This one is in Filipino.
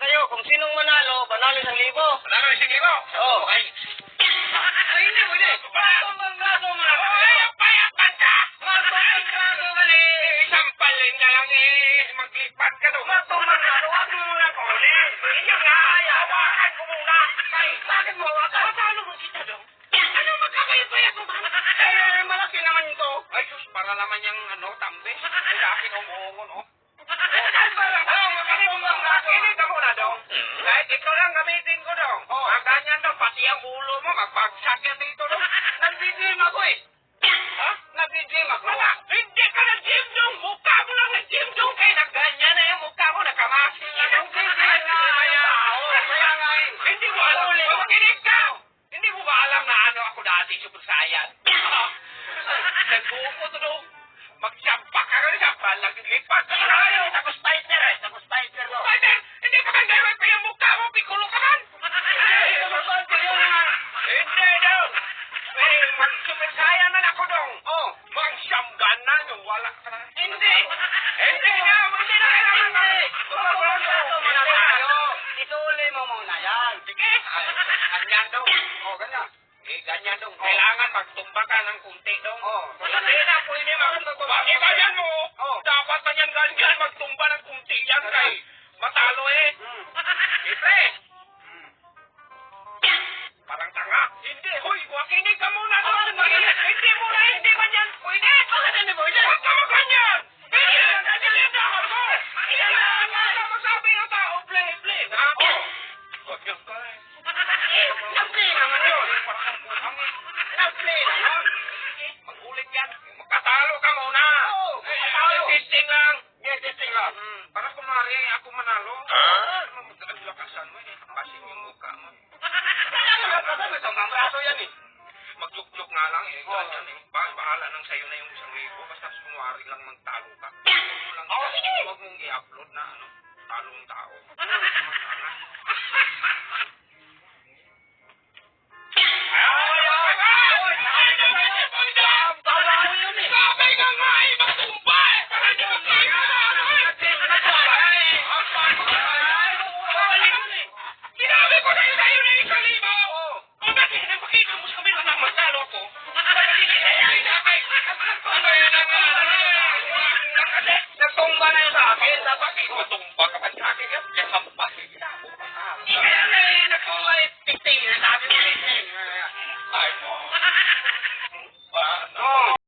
kayo kung sinong manalo, panalo 1,000. Panalo 1,000? Oo. Ay, hindi mo din. Matumbang gago mo na. Ay, payapan ka! Matumbang gago ka ni. Sampalin na lang maglipat ka doon. Matumbang gago. Huwag mo muna ko ulit. Iyon nga, hawakan ko muna. Ay, bakit mo hawakan? Paano mo kita doon? Ano magkakayat-bayat mo ba? Eh, malaki naman ito. Ay, sus, para naman yung tambe. Ay, akin umuungon, oh. Makinig ka muna dong. Kahit ito lang gamitin ko dong. Ganyan daw, pati ang ulo mo, magbagsak yan dito dong. Nag-gym ako eh. Ha? Nag-gym ako. Wala, hindi ka nag-gym dong. Mukha mo lang nag-gym dong. Kaya nagganyan na yung mukha mo, nakamasi na dong. Hindi mo alam. Makinig ka. Hindi mo ba alam na ano ako dati, Super Saiyan? Nagbuko to dong. Magsampak ka rin sa balang lipat. Tapos fighter eh. Tapos fighter ko. Fighter! Hindi pa kang gawin pa yung mukha mo, pikulo ka man! Hindi daw! Eh, mag-sumisaya man ako dong! Oh, mag-siyamgan na yung wala ka na. Hindi! Hindi na! Hindi na kailangan na! Ituloy mo muna yan. Sige! Ganyan dong. Oh, ganyan. Eh, ganyan dong. Kailangan magtumba ka ng kunti dong. Hindi na, pwede magtumba. Bakit ganyan mo? Dapat man yan ganyan, magtumba ng kunti yan kay matalo eh. Siyempre. Parang tanga. Hindi, hoy, wakinig ka muna doon. Hindi mo na, hindi man yan pwede. Bakit hindi mo yan? Huwag ka maganyan. Hindi na, nagalidahan mo. Kailangan na masabi ng tao, play. Ha? Huwag yan ka eh. Nag-play naman yun. Nag-play naman. Mag-ulit yan. Magkatalo ka muna. Testing lang. Yes, testing lang. Para kumari ako manalo. Maglakasan mo eh. Basin yung mukha mo. Ang braso yan eh. Magjuk-juk nga lang eh. Ganyan eh. Bahala nang sa'yo na yung 1,000. Basta kumari lang magtalo ka. Huwag mong i-upload na ano. Talong tao. Sabi ka nga eh, magtumba eh! Para di mo kayo Sinabi ko na yun sa'yo na 1,000! O bakit napakita mo sa kami na magtalo ako? Nagtumba na yun sa akin. Bakit matumba ka ba sa akin? Kaya sampa. Kaya na eh, nagtumba eh. Testing. Sabi mo testing. Ay,